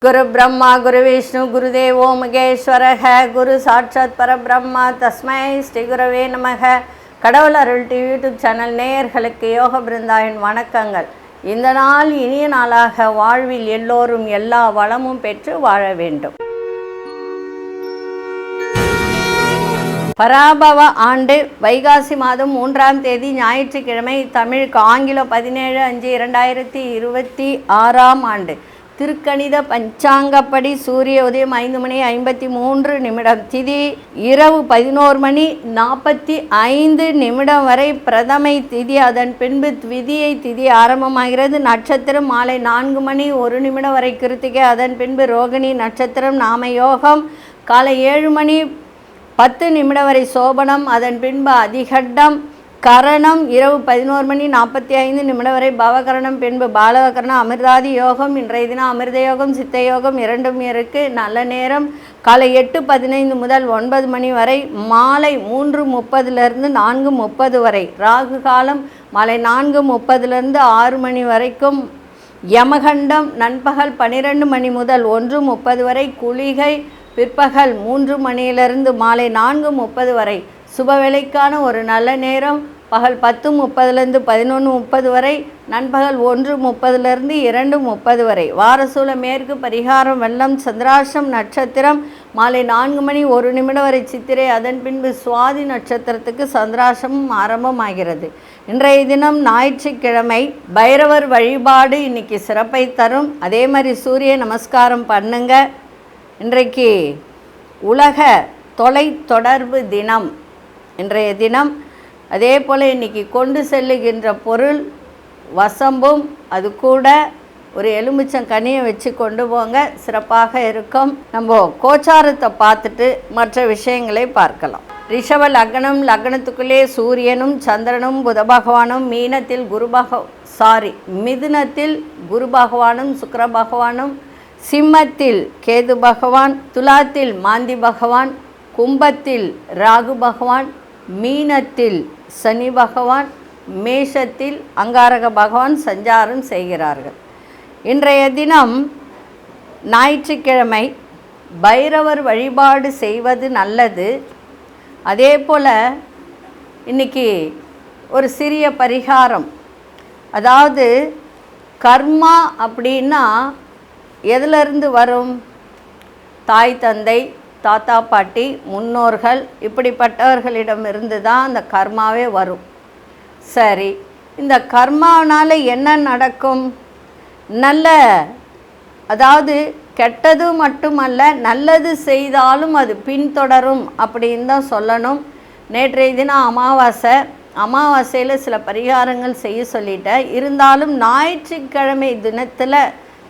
குரு பிரம்மா குரு விஷ்ணு குருதேவோ மகேஸ்வரக குரு சாட்சாத் பரபிரம்மா தஸ்மை ஸ்ரீ குருவே நமக. கடவுள் அருள் டிவி யூடியூப் சேனல் நேயர்களுக்கு யோக பிருந்தாவின் வணக்கங்கள். இந்த நாள் இனிய நாளாக வாழ்வில் எல்லோரும் எல்லா வளமும் பெற்று வாழ வேண்டும். பராபவ ஆண்டு வைகாசி மாதம் 3ஆம் தேதி ஞாயிற்றுக்கிழமை, தமிழுக்கு ஆங்கிலம் 17/5/2026 ஆண்டு. திருக்கணித பஞ்சாங்கப்படி சூரிய உதயம் 5:53 திதி இரவு 11:45 வரை பிரதமை திதி. அதன் பின்பு த்விதியை திதி ஆரம்பமாகிறது. நட்சத்திரம் மாலை 4:01 வரை கிருத்திகை. அதன் பின்பு ரோகிணி நட்சத்திரம். நாம யோகம் காலை 7:10 வரை சோபனம். அதன் பின்பு அதிகண்டம். கரணம் இரவு 11:45 வரை பவகரணம். பின்பு பாலவகரணம். அமிர்தாதி யோகம். இன்றைய தினம் அமிர்த யோகம் சித்த யோகம் இரண்டும் இருக்கு. நல்ல நேரம் காலை 8:15 முதல் 9 மணி வரை. மாலை 3:30 4:30 வரை. ராகு காலம் மாலை 4:30 6 மணி வரைக்கும். யமகண்டம் நண்பகல் 12 மணி முதல் 1:30 வரை. குளிகை பிற்பகல் 3 மணியிலிருந்து மாலை 4:30 வரை. சுபவேளைக்கான ஒரு நல்ல நேரம் பகல் 10:30 11:30 வரை. நண்பகல் 1:30 2:30 வரை. வாரசூல மேற்கு. பரிகாரம் வெள்ளம். சந்திராஷ்டம் நட்சத்திரம் மாலை 4:01 வரை சித்திரை. அதன் பின்பு சுவாதி நட்சத்திரத்துக்கு சந்திராஷ்டமும் ஆரம்பமாகிறது. இன்றைய தினம் ஞாயிற்றுக்கிழமை. பைரவர் வழிபாடு இன்னைக்கு சிறப்பை தரும். அதே மாதிரி சூரிய நமஸ்காரம் பண்ணுங்க. இன்றைக்கு உலக தொலைத்தொடர்பு தினம் இன்றைய தினம். அதே போல் இன்றைக்கி கொண்டு செல்லுகின்ற பொருள் வசம்பும், அது கூட ஒரு எலுமிச்சங்கனியை வச்சு கொண்டு போங்க, சிறப்பாக இருக்கும். நம்ம கோச்சாரத்தை பார்த்துட்டு மற்ற விஷயங்களை பார்க்கலாம். ரிஷப லக்னம். லக்னத்துக்குள்ளே சூரியனும் சந்திரனும் புத பகவானும். மீனத்தில் மிதுனத்தில் குரு பகவானும் சுக்கிர பகவானும். சிம்மத்தில் கேது பகவான். துலாத்தில் மாந்தி பகவான். கும்பத்தில் ராகு பகவான். மீனத்தில் சனி பகவான். மேஷத்தில் அங்காரக பகவான் சஞ்சாரம் செய்கிறார்கள். இன்றைய தினம் ஞாயிற்றுக்கிழமை. பைரவர் வழிபாடு செய்வது நல்லது. அதே போல் இன்றைக்கி ஒரு சிறிய பரிகாரம். அதாவது கர்மா அப்படின்னா எதிலிருந்து வரும்? தாய் தந்தை தாத்தா பாட்டி முன்னோர்கள் இப்படிப்பட்டவர்களிடமிருந்து தான் அந்த கர்மாவே வரும். சரி, இந்த கர்மாவனால் என்ன நடக்கும்? அதாவது கெட்டது மட்டுமல்ல, நல்லது செய்தாலும் அது பின்தொடரும் அப்படின்னு தான் சொல்லணும். நேற்றைய தினம் அமாவாசையில் சில பரிகாரங்கள் செய்ய சொல்லிட்டேன். இருந்தாலும் ஞாயிற்றுக்கிழமை தினத்தில்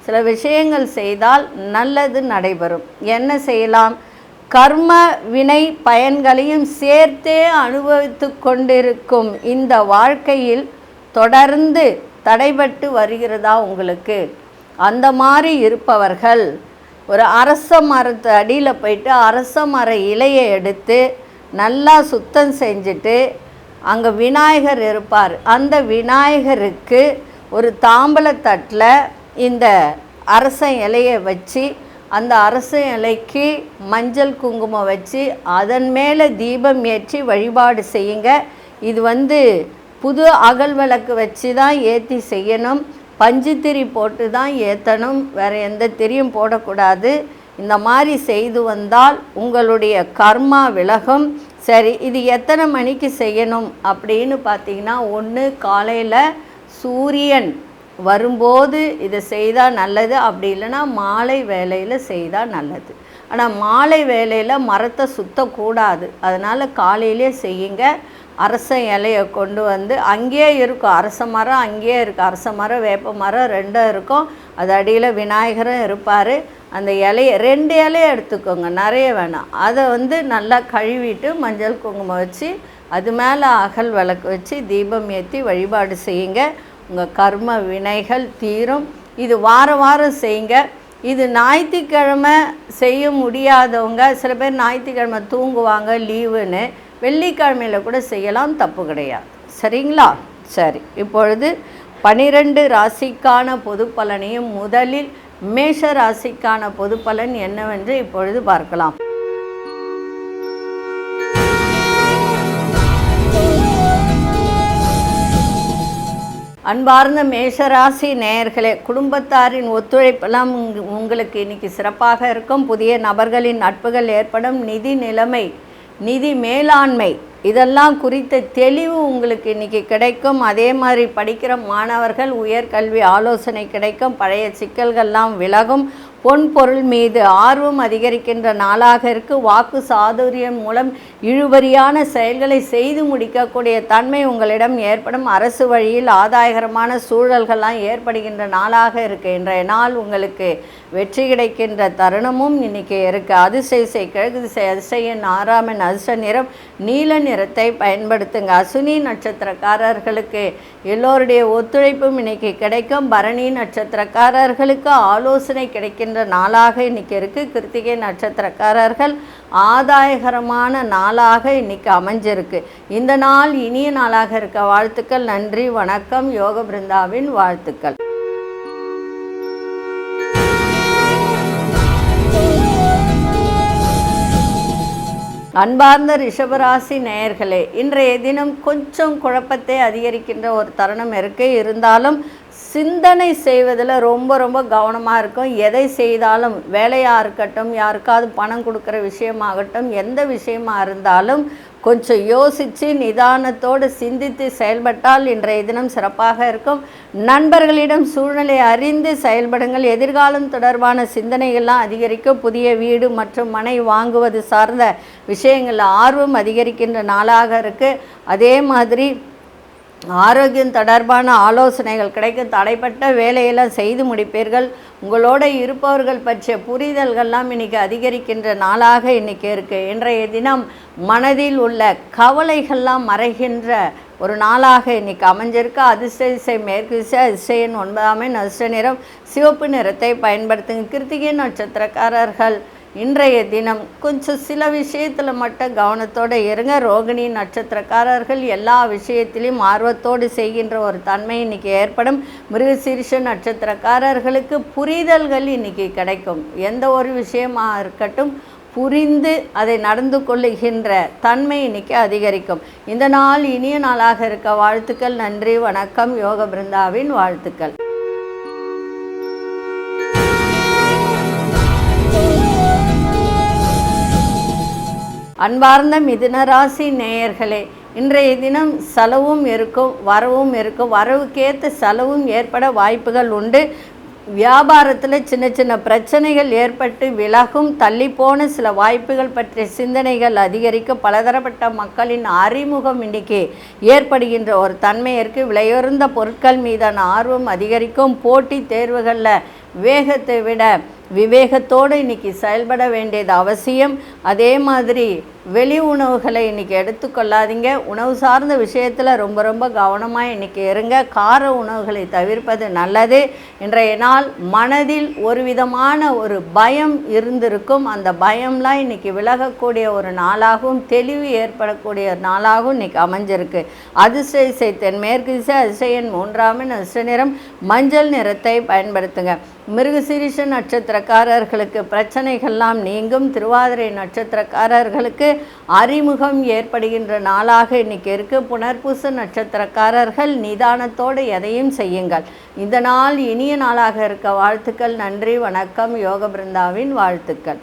சில விஷயங்கள் செய்தால் நல்லது நடைபெறும். என்ன செய்யலாம்? கர்ம வினை பயன்களையும் சேர்த்தே அனுபவித்து கொண்டிருக்கும் இந்த வாழ்க்கையில் தொடர்ந்து தடைபட்டு வருகிறதா உங்களுக்கு? அந்த மாதிரி இருப்பவர்கள் ஒரு அரச மரத்து அடியில் போயிட்டு அரச மர இலையை எடுத்து நல்லா சுத்தம் செஞ்சுட்டு அங்கே விநாயகர் இருப்பார். அந்த விநாயகருக்கு ஒரு தாம்பலத்தட்டில் இந்த அரச இலையை வச்சு, அந்த அரச இலைக்கு மஞ்சள் குங்குமம் வச்சு அதன் மேலே தீபம் ஏற்றி வழிபாடு செய்யுங்க. இது புது அகல் விளக்கு வச்சு தான் ஏற்றி செய்யணும். பஞ்சுத்திரி போட்டு தான் ஏற்றணும், வேறு எந்த திரியும் போடக்கூடாது. இந்த மாதிரி செய்து வந்தால் உங்களுடைய கர்மா விலகும். சரி, இது எத்தனை மணிக்கு செய்யணும் அப்படின்னு பார்த்தீங்கன்னா, ஒன்று காலையில் சூரியன் வரும்போது இதை செய்தால் நல்லது. அப்படி இல்லைன்னா மாலை வேளையில் செய்தால் நல்லது. ஆனால் மாலை வேளையில் மரத்தை சுற்றக்கூடாது. அதனால் காலையிலே செய்யுங்க. அரச இலையை கொண்டு அங்கேயே இருக்கும். அரச மரம் அங்கேயே இருக்குது. அரச மரம் வேப்ப மரம் ரெண்டும் இருக்கும். அது அடியில் விநாயகரும் இருப்பார். அந்த இலையை 2 இலையை எடுத்துக்கோங்க, நிறைய வேணாம். அதை நல்லா கழுவிட்டு மஞ்சள் குங்குமம் வச்சு அது மேலே அகல் விளக்கு வச்சு தீபம் ஏற்றி வழிபாடு செய்யுங்க. உங்கள் கர்ம வினைகள் தீரும். இது வாரம் செய்யுங்க. இது ஞாயிற்றுக்கிழமை செய்ய முடியாதவங்க, சில பேர் ஞாயிற்றுக்கிழமை தூங்குவாங்க லீவுன்னு, வெள்ளிக்கிழமையில் கூட செய்யலாம், தப்பு கிடையாது. சரிங்களா? சரி, இப்பொழுது 12 ராசிக்கான பொது பலனையும் முதலில் மேஷ ராசிக்கான பொது பலன் என்னவென்று இப்பொழுது பார்க்கலாம். அன்பார்ந்த மேஷராசி நேயர்களே, குடும்பத்தாரின் ஒத்துழைப்பெல்லாம் உங்களுக்கு இன்னைக்கு சிறப்பாக இருக்கும். புதிய நபர்களின் நட்புகள் ஏற்படும். நிதி நிலைமை, நிதி மேலாண்மை இதெல்லாம் குறித்த தெளிவு உங்களுக்கு இன்றைக்கி கிடைக்கும். அதே மாதிரி படிக்கிற மாணவர்கள் உயர்கல்வி ஆலோசனை கிடைக்கும். பழைய சிக்கல்கள்லாம் விலகும். பொன் பொருள் மீது ஆர்வம் அதிகரிக்கின்ற நாளாக இருக்குது. வாக்கு சாதுரியம் மூலம் இழுபறியான செயல்களை செய்து முடிக்கக்கூடிய தன்மை உங்களிடம் ஏற்படும். அரசு வழியில் ஆதாயகரமான சூழல்கள்லாம் ஏற்படுகின்ற நாளாக இருக்குது. இன்றைய நாள் உங்களுக்கு வெற்றி கிடைக்கின்ற தருணமும் இன்றைக்கி இருக்குது. அதிசய கிழக்கு திசை அதிசயன் 6ஆம் எண் அதிர்ஷ்ட நிறம் நீல நிறத்தை பயன்படுத்துங்க. அசுனி நட்சத்திரக்காரர்களுக்கு எல்லோருடைய ஒத்துழைப்பும் இன்றைக்கி கிடைக்கும். பரணி நட்சத்திரக்காரர்களுக்கு ஆலோசனை கிடைக்கின்ற நாளாக இன்னைக்கு இருக்குது. கிருத்திகை நட்சத்திரக்காரர்கள் ஆதாயகரமான நாளாக இன்னைக்கு அமைஞ்சிருக்கு. இந்த நாள் இனிய நாளாக இருக்க வாழ்த்துக்கள். நன்றி, வணக்கம். யோக பிருந்தாவின் வாழ்த்துக்கள். அன்பார்ந்த ரிஷபராசி நேயர்களே, இன்றைய தினம் கொஞ்சம் குழப்பத்தை அதிகரிக்கின்ற ஒரு தருணம் இருக்குது. இருந்தாலும் சிந்தனை செய்வதில் ரொம்ப கவனமாக இருக்கும். எதை செய்தாலும், வேலையாக இருக்கட்டும், யாருக்காவது பணம் கொடுக்குற விஷயமாகட்டும், எந்த விஷயமாக இருந்தாலும் கொஞ்சம் யோசித்து நிதானத்தோடு சிந்தித்து செயல்பட்டால் இன்றைய தினம் சிறப்பாக இருக்கும். நண்பர்களிடம் சூழ்நிலை அறிந்து செயல்படுங்கள். எதிர்காலம் தொடர்பான சிந்தனைகள்லாம் அதிகரிக்கும். புதிய வீடு மற்றும் மனை வாங்குவது சார்ந்த விஷயங்களில் ஆர்வம் அதிகரிக்கின்ற நாளாக இருக்குது. அதே மாதிரி ஆரோக்கியம் தொடர்பான ஆலோசனைகள் கிடைக்கும். தடைப்பட்ட வேலையெல்லாம் செய்து முடிப்பீர்கள். உங்களோட இருப்பவர்கள் பற்றிய புரிதல்கள்லாம் இன்றைக்கி அதிகரிக்கின்ற நாளாக இன்றைக்கி இருக்குது. இன்றைய தினம் மனதில் உள்ள கவலைகள்லாம் மறைகின்ற ஒரு நாளாக இன்றைக்கி அமைஞ்சிருக்கு. அதிர்ஷ்ட திசை மேற்கு திசை, அதிர்ஷ்டன் 9ஆம் எண் அதிர்ஷ்ட நிறம் சிவப்பு நிறத்தை பயன்படுத்துங்க. கிருத்திகை நட்சத்திரக்காரர்கள் இன்றைய தினம் கொஞ்சம் சில விஷயத்தில் மட்டும் கவனத்தோடு இருங்க. ரோகிணி நட்சத்திரக்காரர்கள் எல்லா விஷயத்திலையும் ஆர்வத்தோடு செய்கின்ற ஒரு தன்மை இன்றைக்கி ஏற்படும். மிருகசீரிஷ நட்சத்திரக்காரர்களுக்கு புரிதல்கள் இன்றைக்கி கிடைக்கும். எந்த ஒரு விஷயமாக இருக்கட்டும், புரிந்து அதை நடந்து கொள்ளுகின்ற தன்மை இன்றைக்கி அதிகரிக்கும். இந்த நாள் இனிய நாளாக இருக்க வாழ்த்துக்கள். நன்றி, வணக்கம். யோக பிருந்தாவின் வாழ்த்துக்கள். அன்பார்ந்த மிதுனராசி நேயர்களே, இன்றைய தினம் செலவும் இருக்கும், வரவும் இருக்கும். வரவுக்கேற்ற செலவும் ஏற்பட வாய்ப்புகள் உண்டு. வியாபாரத்தில் சின்ன பிரச்சனைகள் ஏற்பட்டு விலகும். தள்ளிப்போன சில வாய்ப்புகள் பற்றிய சிந்தனைகள் அதிகரிக்கும். பலதரப்பட்ட மக்களின் அறிமுகம் இன்றைக்கி ஏற்படுகின்ற ஒரு தன்மை இருக்குது. விலையுறந்த பொருட்கள் மீதான ஆர்வம் அதிகரிக்கும். போட்டி தேர்வுகளில் வேகத்தை விட விவேகத்தோடு இன்றைக்கி செயல்பட வேண்டியது அவசியம். அதே மாதிரி வெளி உணவுகளை இன்றைக்கி எடுத்துக்கொள்ளாதீங்க. உணவு சார்ந்த விஷயத்தில் ரொம்ப கவனமாக இன்றைக்கி இருங்க. கார உணவுகளை தவிர்ப்பது நல்லது. இன்றைய நாள் மனதில் ஒரு விதமான ஒரு பயம் இருந்திருக்கும். அந்த பயம்லாம் இன்றைக்கி விலகக்கூடிய ஒரு நாளாகவும் தெளிவு ஏற்படக்கூடிய நாளாகவும் இன்றைக்கி அமைஞ்சிருக்கு. அதிர்ஷ்ட திசை தென்மேற்கு திசை, அதிர்ஷ்டன் 3ஆம் எண் அதிர்ஷ்ட நிறம் மஞ்சள் நிறத்தை பயன்படுத்துங்க. மிருகசீரிஷ நட்சத்திரக்காரர்களுக்கு பிரச்சனைகள்லாம் நீங்கும். திருவாதிரை நட்சத்திரக்காரர்களுக்கு அறிமுகம் ஏற்படுகின்ற நாளாக இன்றைக்கி இருக்குது. புனர்பூச நட்சத்திரக்காரர்கள் நிதானத்தோடு எதையும் செய்யுங்கள். இந்த நாள் இனிய நாளாக இருக்க வாழ்த்துக்கள். நன்றி, வணக்கம். யோக பிருந்தாவின் வாழ்த்துக்கள்.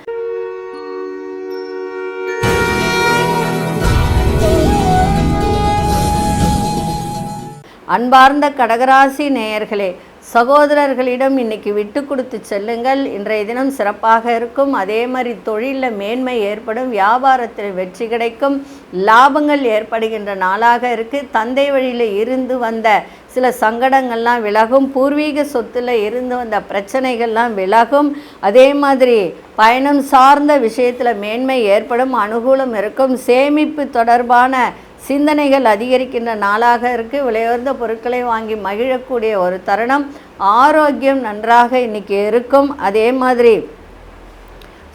அன்பார்ந்த கடகராசி நேயர்களே, சகோதரர்களிடம் இன்றைக்கி விட்டு கொடுத்து செல்லுங்கள். இன்றைய தினம் சிறப்பாக இருக்கும். அதே மாதிரி தொழிலில் மேன்மை ஏற்படும். வியாபாரத்தில் வெற்றி கிடைக்கும். லாபங்கள் ஏற்படுகின்ற நாளாக இருக்குது. தந்தை வழியில் இருந்து வந்த சில சங்கடங்கள்லாம் விலகும். பூர்வீக சொத்தில் இருந்து வந்த பிரச்சனைகள்லாம் விலகும். அதே மாதிரி பயணம் சார்ந்த விஷயத்தில் மேன்மை ஏற்படும். அனுகூலம் இருக்கும். சேமிப்பு தொடர்பான சிந்தனைகள் அதிகரிக்கின்ற நாளாக இருக்குது. விலையுயர்ந்த பொருட்களை வாங்கி மகிழக்கூடிய ஒரு தருணம். ஆரோக்கியம் நன்றாக இன்றைக்கி இருக்கும். அதே மாதிரி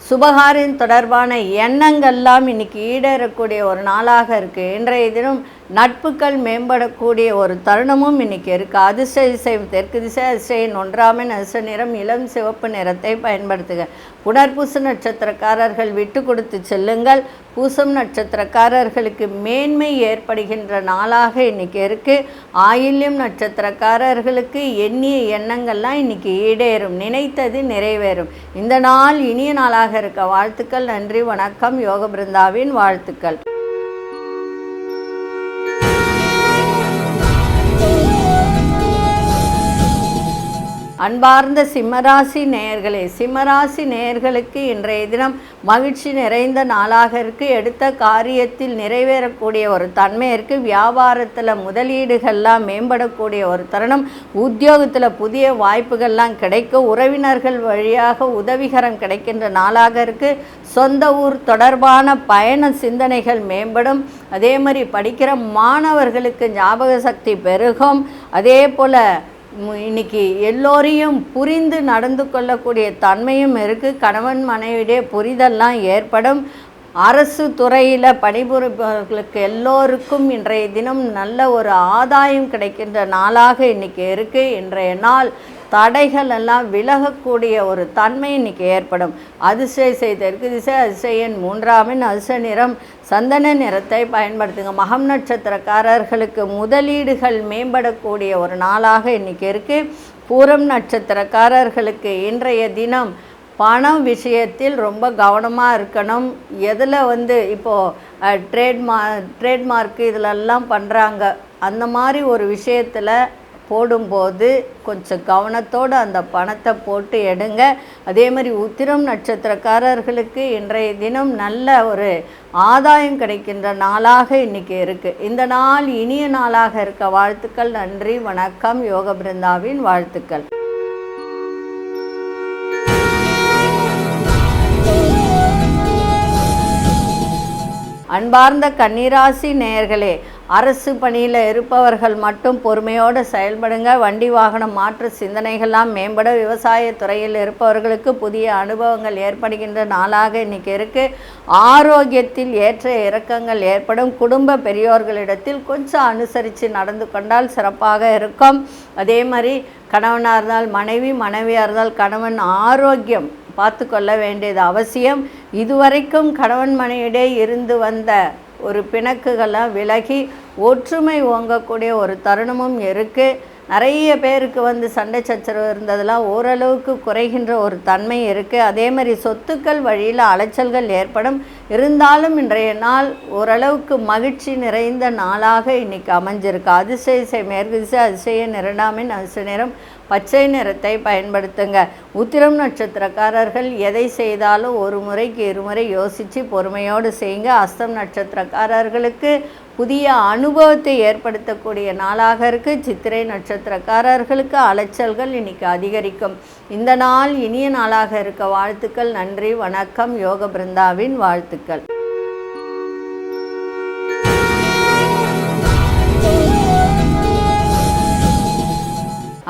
சுபகாரியம் தொடர்பான எண்ணங்கள்லாம் இன்றைக்கி ஈடேறக்கூடிய ஒரு நாளாக இருக்குது. இன்றைய தினம் நட்புகள் மேம்படக்கூடிய ஒரு தருணமும் இன்றைக்கி இருக்குது. அதிர்ஷ்ட திசை தெற்கு திசை, அதிர்ஷ்ட ஒன்றாமின் அதிர்ஷ்ட நிறம் இளம் சிவப்பு நிறத்தை பயன்படுத்துக. புனர்பூச நட்சத்திரக்காரர்கள் விட்டு கொடுத்து செல்லுங்கள். பூசம் நட்சத்திரக்காரர்களுக்கு மேன்மை ஏற்படுகின்ற நாளாக இன்றைக்கி இருக்குது. ஆயில்யம் நட்சத்திரக்காரர்களுக்கு எண்ணிய எண்ணங்கள்லாம் இன்றைக்கி ஈடேறும், நினைத்தது நிறைவேறும். இந்த நாள் இனிய நாளாக இருக்க வாழ்த்துக்கள். நன்றி, வணக்கம். யோக பிருந்தாவின் வாழ்த்துக்கள். அன்பார்ந்த சிம்மராசி நேயர்களே, சிம்மராசி நேயர்களுக்கு இன்றைய தினம் மகிழ்ச்சி நிறைந்த நாளாக இருக்குது. எடுத்த காரியத்தில் நிறைவேறக்கூடிய ஒரு தன்மை இருக்குது. வியாபாரத்தில் முதலீடுகள்லாம் மேம்படக்கூடிய ஒரு தருணம். உத்தியோகத்தில் புதிய வாய்ப்புகள்லாம் கிடைக்கும். உறவினர்கள் வழியாக உதவிகரம் கிடைக்கின்ற நாளாக இருக்குது. சொந்த ஊர் தொடர்பான பயண சிந்தனைகள் மேம்படும். அதே மாதிரி படிக்கிற மாணவர்களுக்கு ஞாபக சக்தி பெருகும். அதே போல் இன்னைக்கு எல்லோரையும் புரிந்து நடந்து கொள்ளக்கூடிய தன்மையும் இருக்குது. கணவன் மனைவியிடையே புரிதல்லாம் ஏற்படும். அரசு துறையில் பணிபுரிபவர்களுக்கு எல்லோருக்கும் இன்றைய தினம் நல்ல ஒரு ஆதாயம் கிடைக்கின்ற நாளாக இன்றைக்கி இருக்குது. இன்றைய நாள் தடைகள் எல்லாம் விலகக்கூடிய ஒரு தன்மை இன்றைக்கி ஏற்படும். அதிர்ஷ்ட திசை தெற்கு திசை, அதிர்ஷ்ட எண் மூன்றாமின் அதிர்ஷ்ட நிறம் சந்தன நிறத்தை பயன்படுத்துங்க. மகம் நட்சத்திரக்காரர்களுக்கு முதலீடுகள் மேம்படக்கூடிய ஒரு நாளாக இன்றைக்கி இருக்குது. பூரம் நட்சத்திரக்காரர்களுக்கு இன்றைய தினம் பணம் விஷயத்தில் ரொம்ப கவனமாக இருக்கணும். எதில் இப்போது ட்ரேட்மார்க்கு இதிலெல்லாம் பண்ணுறாங்க, அந்த மாதிரி ஒரு விஷயத்தில் போடும்போது கொஞ்சம் கவனத்தோடு அந்த பணத்தை போட்டு எடுங்க. அதே மாதிரி உத்திரம் நட்சத்திரக்காரர்களுக்கு இன்றைய தினம் நல்ல ஒரு ஆதாயம் கிடைக்கின்ற நாளாக இன்றைக்கி இருக்குது. இந்த நாள் இனிய நாளாக இருக்க வாழ்த்துக்கள். நன்றி, வணக்கம். யோக பிருந்தாவின் வாழ்த்துக்கள். அன்பார்ந்த கன்னிராசி நேயர்களே, அரசு பணியில் இருப்பவர்கள் மட்டும் பொறுமையோடு செயல்படுங்க. வண்டி வாகனம் மாற்று சிந்தனைகள்லாம் மேம்பட. விவசாய துறையில் இருப்பவர்களுக்கு புதிய அனுபவங்கள் ஏற்படுகின்ற நாளாக இன்றைக்கி இருக்குது. ஆரோக்கியத்தில் ஏற்ற இறக்கங்கள் ஏற்படும். குடும்ப பெரியோர்களிடத்தில் கொஞ்சம் அனுசரித்து நடந்து கொண்டால் சிறப்பாக இருக்கும். அதே மாதிரி கணவனாக இருந்தால் மனைவி, மனைவியாக இருந்தால் கணவன் ஆரோக்கியம் பார்த்து கொள்ள வேண்டியது அவசியம். இதுவரைக்கும் கணவன் மனைவியிடையே இருந்து வந்த ஒரு பிணக்குகளாக விலகி ஒற்றுமை ஓங்கக்கூடிய ஒரு தருணமும் இருக்குது. நிறைய பேருக்கு சண்டை சச்சரவு இருந்ததெல்லாம் ஓரளவுக்கு குறைகின்ற ஒரு தன்மை இருக்குது. அதே மாதிரி சொத்துக்கள் வழியில் அலைச்சல்கள் ஏற்படும். இருந்தாலும் இன்றைய நாள் ஓரளவுக்கு மகிழ்ச்சி நிறைந்த நாளாக இன்றைக்கி அமைஞ்சிருக்கு. அதிர்ஷ்ட திசை மேற்கு திசை, அதிர்ஷ்ட இரண்டாமின் அதிர்ஷ்ட நிறம் பச்சை நிறத்தை பயன்படுத்துங்க. உத்திரம் நட்சத்திரக்காரர்கள் எதை செய்தாலும் ஒரு முறைக்கு இருமுறை யோசித்து பொறுமையோடு செய்யுங்க. அஸ்தம் நட்சத்திரக்காரர்களுக்கு புதிய அனுபவத்தை ஏற்படுத்தக்கூடிய நாளாக இருக்குது. சித்திரை நட்சத்திரக்காரர்களுக்கு அலைச்சல்கள் இன்றைக்கி அதிகரிக்கும். இந்த நாள் இனிய நாளாக இருக்க வாழ்த்துக்கள். நன்றி, வணக்கம். யோக பிருந்தாவின் வாழ்த்துக்கள்.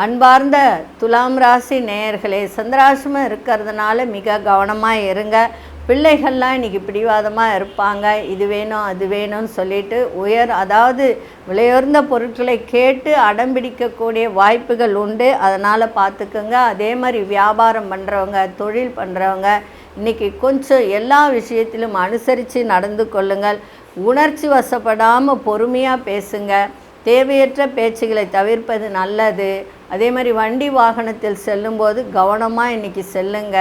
அன்பார்ந்த துலாம் ராசி நேயர்களே, சந்திராசிரமம் இருக்கிறதுனால மிக கவனமாக இருங்க. பிள்ளைகள்லாம் இன்றைக்கி பிடிவாதமாக இருப்பாங்க. இது வேணும் அது வேணும்னு சொல்லிட்டு அதாவது விலையுயர்ந்த பொருட்களை கேட்டு அடம்பிடிக்கக்கூடிய வாய்ப்புகள் உண்டு. அதனால் பார்த்துக்கோங்க. அதே மாதிரி வியாபாரம் பண்ணுறவங்க, தொழில் பண்ணுறவங்க இன்றைக்கி கொஞ்சம் எல்லா விஷயத்திலும் அனுசரித்து நடந்து கொள்ளுங்கள். உணர்ச்சி வசப்படாமல் பொறுமையாக பேசுங்க. தேவையற்ற பேச்சுகளை தவிர்ப்பது நல்லது. அதே மாதிரி வண்டி வாகனத்தில் செல்லும்போது கவனமாக இன்றைக்கி செல்லுங்க.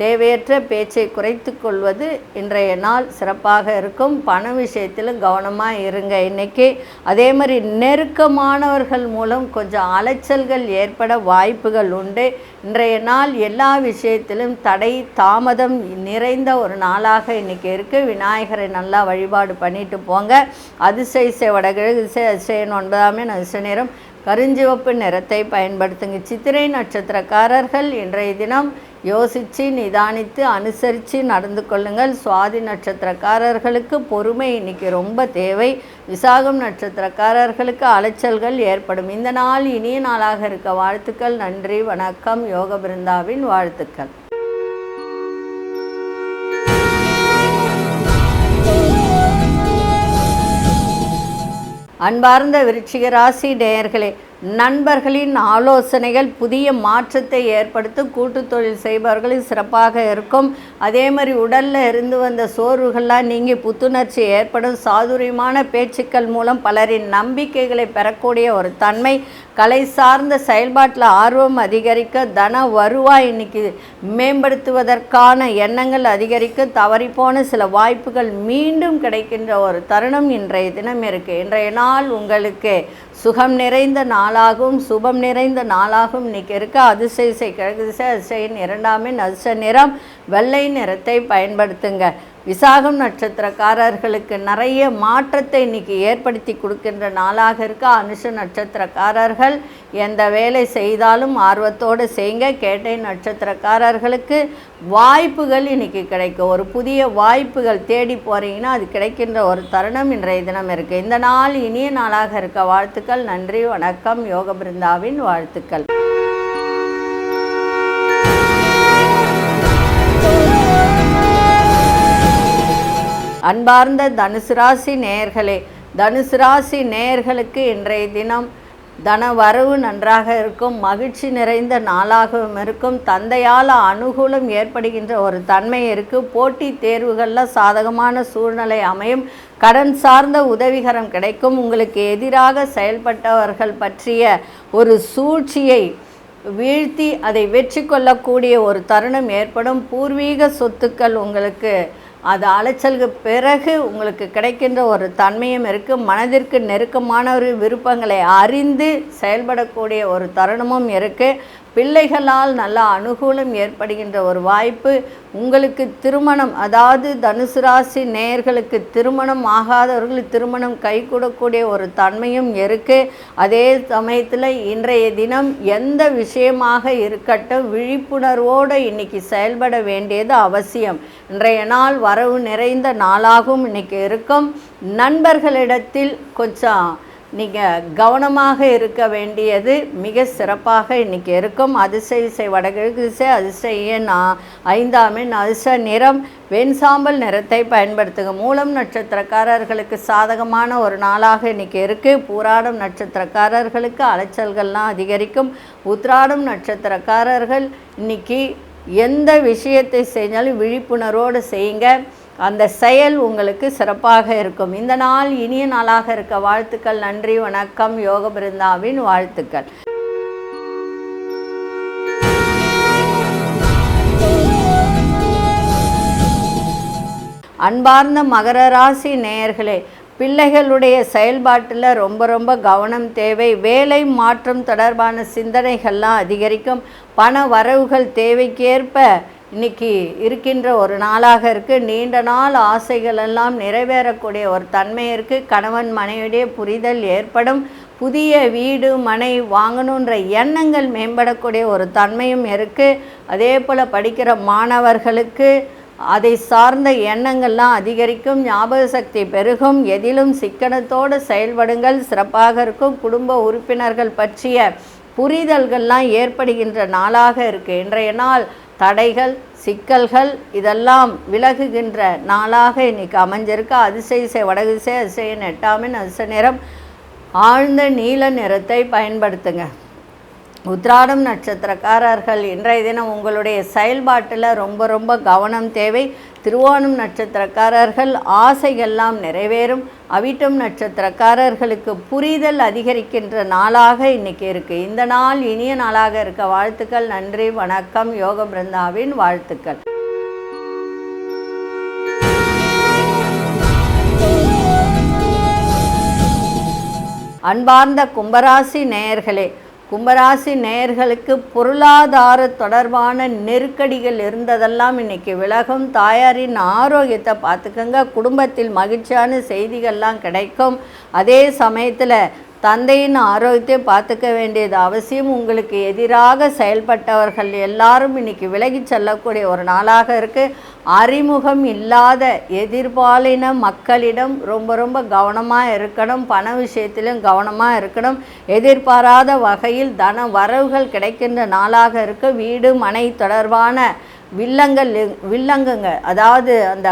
தேவையற்ற பேச்சை குறைத்து கொள்வது இன்றைய நாள் சிறப்பாக இருக்கும். பண விஷயத்திலும் கவனமாக இருங்க இன்றைக்கி. அதே மாதிரி நெருக்கமானவர்கள் மூலம் கொஞ்சம் அலைச்சல்கள் ஏற்பட வாய்ப்புகள் உண்டு. இன்றைய நாள் எல்லா விஷயத்திலும் தடை தாமதம் நிறைந்த ஒரு நாளாக இன்றைக்கி இருக்குது. விநாயகரை நல்லா வழிபாடு பண்ணிட்டு போங்க. அதிசய வடகிழக்கு திசை, அதிசயன் 9ஆம் அதிர்ஷ்ட நிறம் கருஞ்சிவப்பு நிறத்தை பயன்படுத்துங்க. சித்திரை நட்சத்திரக்காரர்கள் இன்றைய தினம் யோசித்து நிதானித்து அனுசரித்து நடந்து கொள்ளுங்கள். சுவாதி நட்சத்திரக்காரர்களுக்கு பொறுமை இன்றைக்கி ரொம்ப தேவை. விசாகம் நட்சத்திரக்காரர்களுக்கு அலைச்சல்கள் ஏற்படும். இந்த நாள் இனிய நாளாக இருக்க வாழ்த்துக்கள். நன்றி, வணக்கம். யோக பிருந்தாவின் வாழ்த்துக்கள். அன்பார்ந்த விருச்சிக ராசி நேயர்களே, நண்பர்களின் ஆலோசனைகள் புதிய மாற்றத்தை ஏற்படுத்தும். கூட்டு தொழில் செய்பவர்களும் சிறப்பாக இருக்கும். அதே மாதிரி உடலில் இருந்து வந்த சோர்வுகள்லாம் நீங்கி புத்துணர்ச்சி ஏற்படும். சாதுரியமான பேச்சுக்கள் மூலம் பலரின் நம்பிக்கைகளை பெறக்கூடிய ஒரு தன்மை. கலை சார்ந்த செயல்பாட்டில் ஆர்வம் அதிகரிக்க, தன வருவாய் இன்னைக்கு மேம்படுத்துவதற்கான எண்ணங்கள் அதிகரிக்க, தவறிப்போன சில வாய்ப்புகள் மீண்டும் கிடைக்கின்ற ஒரு தருணம் இன்றைய தினம் இருக்குது. இன்றைய நாள் உங்களுக்கு சுகம் நிறைந்த நாளாகவும் சுபம் நிறைந்த நாளாகவும் இன்றைக்கி இருக்க. அதிசய கிழக்கு திசை, அதிசயின் 2ஆம் எண், அதிர்ஷ்ட நிறம் வெள்ளை நிறத்தை பயன்படுத்துங்க. விசாகம் நட்சத்திரக்காரர்களுக்கு நிறைய மாற்றத்தை இன்றைக்கி ஏற்படுத்தி கொடுக்கின்ற நாளாக இருக்க. அனுஷ நட்சத்திரக்காரர்கள் எந்த வேலை செய்தாலும் ஆர்வத்தோடு செய்யுங்க. கேட்டை நட்சத்திரக்காரர்களுக்கு வாய்ப்புகள் இன்றைக்கி கிடைக்கும். ஒரு புதிய வாய்ப்புகள் தேடி போகிறீங்கன்னா அது கிடைக்கின்ற ஒரு தருணம் இன்றைய தினம் இருக்குது. இந்த நாள் இனிய நாளாக இருக்க. வாழ்த்துக்கள். நன்றி, வணக்கம். யோக பிருந்தாவின் வாழ்த்துக்கள். அன்பார்ந்த தனுசு ராசி நேயர்களே, தனுசு ராசி நேயர்களுக்கு இன்றைய தினம் தன வரவு நன்றாக இருக்கும். மகிழ்ச்சி நிறைந்த நாளாகவும் இருக்கும். தந்தையால் அனுகூலம் ஏற்படுகின்ற ஒரு தன்மை இருக்குது. போட்டி தேர்வுகளில் சாதகமான சூழ்நிலை அமையும். கடன் சார்ந்த உதவிகரம் கிடைக்கும். உங்களுக்கு எதிராக செயல்பட்டவர்கள் பற்றிய ஒரு சூழ்ச்சியை வீழ்த்தி அதை வெற்றி கொள்ளக்கூடிய ஒரு தருணம் ஏற்படும். பூர்வீக சொத்துக்கள் உங்களுக்கு அது அலைச்சலுக்கு பிறகு உங்களுக்கு கிடைக்கின்ற ஒரு தன்மையும் இருக்குது. மனதிற்கு நெருக்கமான ஒரு விருப்பங்களை அறிந்து செயல்படக்கூடிய ஒரு தருணமும் இருக்குது. பிள்ளைகளால் நல்ல அனுகூலம் ஏற்படுகின்ற ஒரு வாய்ப்பு. உங்களுக்கு திருமணம், அதாவது தனுசு ராசி நேயர்களுக்கு திருமணம் ஆகாதவர்களுக்கு திருமணம் கைகூடக்கூடிய ஒரு தன்மையும் இருக்குது. அதே சமயத்தில் இன்றைய தினம் எந்த விஷயமாக இருக்கட்டும் விழிப்புணர்வோடு இன்றைக்கி செயல்பட வேண்டியது அவசியம். இன்றைய நாள் வரவு நிறைந்த நாளாகவும் இன்றைக்கி இருக்கும். நண்பர்களிடத்தில் கொஞ்சம் நீங்கள் கவனமாக இருக்க வேண்டியது மிக சிறப்பாக இன்றைக்கி இருக்கும். அதிசய வடகிழக்கு திசை, அதிசய 5ஆம் எண், அதிர்ஷ்ட நிறம் வெண்சாம்பல் நிறத்தை பயன்படுத்துங்க. மூலம் நட்சத்திரக்காரர்களுக்கு சாதகமான ஒரு நாளாக இன்றைக்கி இருக்குது. பூராடம் நட்சத்திரக்காரர்களுக்கு அலைச்சல்கள்லாம் அதிகரிக்கும். உத்திராடம் நட்சத்திரக்காரர்கள் இன்றைக்கி எந்த விஷயத்தை செஞ்சாலும் விழிப்புணர்வோடு செய்யுங்க. அந்த செயல் உங்களுக்கு சிறப்பாக இருக்கும். இந்த நாள் இனிய நாளாக இருக்க. வாழ்த்துக்கள். நன்றி, வணக்கம். யோக பிருந்தாவின் வாழ்த்துக்கள். அன்பார்ந்த மகர ராசி நேயர்களே, பிள்ளைகளுடைய செயல்பாட்டில் ரொம்ப கவனம் தேவை. வேலை மாற்றம் தொடர்பான சிந்தனைகள்லாம் அதிகரிக்கும். பண வரவுகள் தேவைக்கேற்ப இன்றைக்கி இருக்கின்ற ஒரு நாளாக இருக்குது. நீண்ட நாள் ஆசைகள் எல்லாம் நிறைவேறக்கூடிய ஒரு தன்மை இருக்குது. கணவன் மனைவியுடைய புரிதல் ஏற்படும். புதிய வீடு மனை வாங்கணுன்ற எண்ணங்கள் மேம்படக்கூடிய ஒரு தன்மையும் இருக்குது. அதே போல் படிக்கிற மாணவர்களுக்கு அதை சார்ந்த எண்ணங்கள்லாம் அதிகரிக்கும். ஞாபக சக்தி பெருகும். எதிலும் சிக்கனத்தோடு செயல்படுங்கள், சிறப்பாக இருக்கும். குடும்ப உறுப்பினர்கள் பற்றிய புரிதல்கள்லாம் ஏற்படுகின்ற நாளாக இருக்குது. இன்றைய நாள் தடைகள் சிக்கல்கள் இதெல்லாம் விலகுகின்ற நாளாக இன்றைக்கி அமைஞ்சிருக்கு. அதிசய வடகு திசை, அதிசயின் 8ஆம் எண், அதிர்ஷ்ட நிறம் ஆழ்ந்த நீல நிறத்தை பயன்படுத்துங்க. உத்திராடம் நட்சத்திரக்காரர்கள் இன்றைய தினம் உங்களுடைய செயல்பாட்டில் ரொம்ப கவனம் தேவை. திருவோணம் நட்சத்திரக்காரர்கள் ஆசைகள்லாம் நிறைவேறும். அவிட்டம் நட்சத்திரக்காரர்களுக்கு புரிதல் அதிகரிக்கின்ற நாளாக இன்றைக்கி இருக்குது. இந்த நாள் இனிய நாளாக இருக்க. வாழ்த்துக்கள். நன்றி, வணக்கம். யோக பிருந்தாவின் வாழ்த்துக்கள். அன்பார்ந்த கும்பராசி நேயர்களே, கும்பராசி நேயர்களுக்கு பொருளாதார தொடர்பான நெருக்கடிகள் இருந்ததெல்லாம் இன்றைக்கி விலகும். தாயாரின் ஆரோக்கியத்தை பார்த்துக்கோங்க. குடும்பத்தில் மகிழ்ச்சியான செய்திகள்லாம் கிடைக்கும். அதே சமயத்தில் தந்தையின் ஆரோக்கியத்தை பார்த்துக்க வேண்டியது அவசியம். உங்களுக்கு எதிராக செயல்பட்டவர்கள் எல்லாரும் இன்றைக்கி விலகி செல்லக்கூடிய ஒரு நாளாக இருக்குது. அறிமுகம் இல்லாத எதிர்பாலின மக்களிடம் ரொம்ப கவனமாக இருக்கணும். பண விஷயத்திலும் கவனமாக இருக்கணும். எதிர்பாராத வகையில் தன வரவுகள் கிடைக்கின்ற நாளாக இருக்குது. வீடு மனை தொடர்பான வில்லங்குங்க, அதாவது அந்த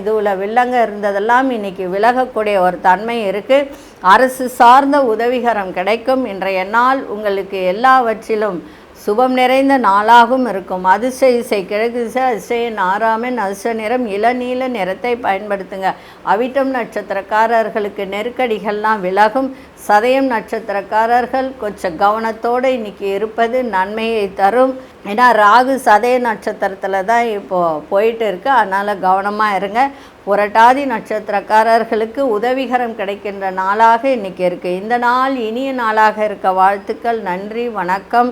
இதுவில் வில்லங்க இருந்ததெல்லாம் இன்றைக்கி விலகக்கூடிய ஒரு தன்மை இருக்குது. அரசு சார்ந்த உதவிகரம் கிடைக்கும். இன்றைய நாள் உங்களுக்கு எல்லாவற்றிலும் சுபம் நிறைந்த நாளாகவும் இருக்கும். அதிர்ஷ்ட இசை கிழக்கு திசை, அதிர்ஷ்ட நாராமன், அதிர்ஷ்ட நிறம் இளநீல நிறத்தை பயன்படுத்துங்க. அவிட்டம் நட்சத்திரக்காரர்களுக்கு நெருக்கடிகள்லாம் விலகும். சதயம் நட்சத்திரக்காரர்கள் கொஞ்சம் கவனத்தோடு இன்றைக்கி இருப்பது நன்மையை தரும். ஏன்னா ராகு சதய நட்சத்திரத்தில் தான் இப்போது போயிட்டு இருக்கு, அதனால் கவனமாக இருங்க. புரட்டாதி நட்சத்திரக்காரர்களுக்கு உதவிகரம் கிடைக்கின்ற நாளாக இன்றைக்கி இருக்குது. இந்த நாள் இனிய நாளாக இருக்க வாழ்த்துக்கள். நன்றி, வணக்கம்.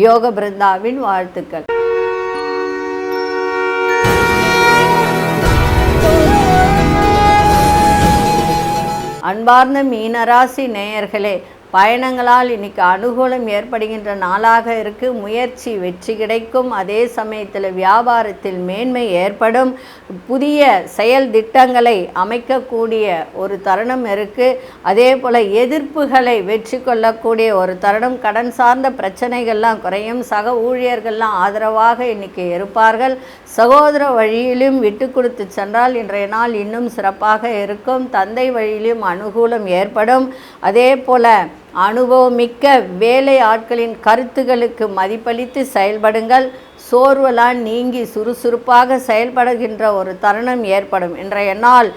யோக பிருந்தாவின் வாழ்த்துக்கள். அன்பார்ந்த மீனராசி நேயர்களே, பயணங்களால் இன்றைக்கி அனுகூலம் ஏற்படுகின்ற நாளாக இருக்குது. முயற்சி வெற்றி கிடைக்கும். அதே சமயத்தில் வியாபாரத்தில் மேன்மை ஏற்படும். புதிய செயல் திட்டங்களை அமைக்கக்கூடிய ஒரு தருணம் இருக்குது. அதே போல் எதிர்ப்புகளை வெற்றி கொள்ளக்கூடிய ஒரு தருணம். கடன் சார்ந்த பிரச்சனைகள்லாம் குறையும். சக ஊழியர்கள்லாம் ஆதரவாக இன்றைக்கி இருப்பார்கள். சகோதர வழியிலும் விட்டு கொடுத்து சென்றால் இன்றைய நாள் இன்னும் சிறப்பாக இருக்கும். தந்தை வழியிலும் அனுகூலம் ஏற்படும். அதே போல் அனுபவமிக்க வேலை ஆட்களின் கருத்துகளுக்கு மதிப்பளித்து செயல்படுங்கள். சோர்வெல்லாம் நீங்கி சுறுசுறுப்பாக செயல்படுகின்ற ஒரு தருணம் ஏற்படும். இன்றைய நாள்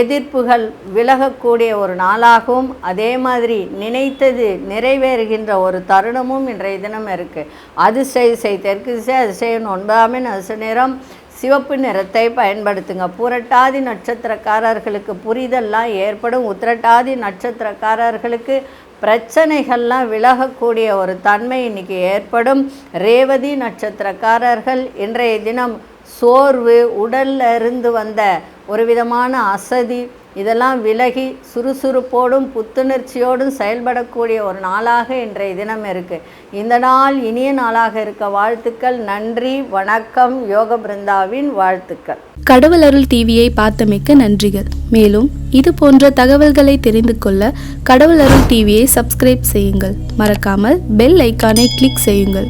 எதிர்ப்புகள் விலகக்கூடிய ஒரு நாளாகவும், அதே மாதிரி நினைத்தது நிறைவேறுகின்ற ஒரு தருணமும் இன்றைய தினம் இருக்குது. அதிர்ஷ்ட இசை தெற்கு திசை, அதிர்ஷ்ட 9 அதிர்ஷ்ட நிறம் சிவப்பு நிறத்தை பயன்படுத்துங்க. புரட்டாதி நட்சத்திரக்காரர்களுக்கு புரிதல்லாம் ஏற்படும். உத்திரட்டாதி நட்சத்திரக்காரர்களுக்கு பிரச்சனைகள்லாம் விலகக்கூடிய ஒரு தன்மை இன்றைக்கி ஏற்படும். ரேவதி நட்சத்திரக்காரர்கள் இன்றைய தினம் சோர்வு, உடலில் இருந்து வந்த ஒரு விதமான அசதி இதெல்லாம் விலகி சுறுசுறுப்போடும் புத்துணர்ச்சியோடும் செயல்படக்கூடிய ஒரு நாளாக இன்றைய தினம் இருக்குது. இந்த நாள் இனிய நாளாக இருக்க வாழ்த்துக்கள். நன்றி, வணக்கம். யோக பிருந்தாவின் வாழ்த்துக்கள். கடவுள் அருள் டிவியை பார்த்தமைக்க நன்றிகள். மேலும் இது போன்ற தகவல்களை தெரிந்து கொள்ள கடவுள் அருள் டிவியை சப்ஸ்கிரைப் செய்யுங்கள். மறக்காமல் பெல் ஐக்கானை கிளிக் செய்யுங்கள்.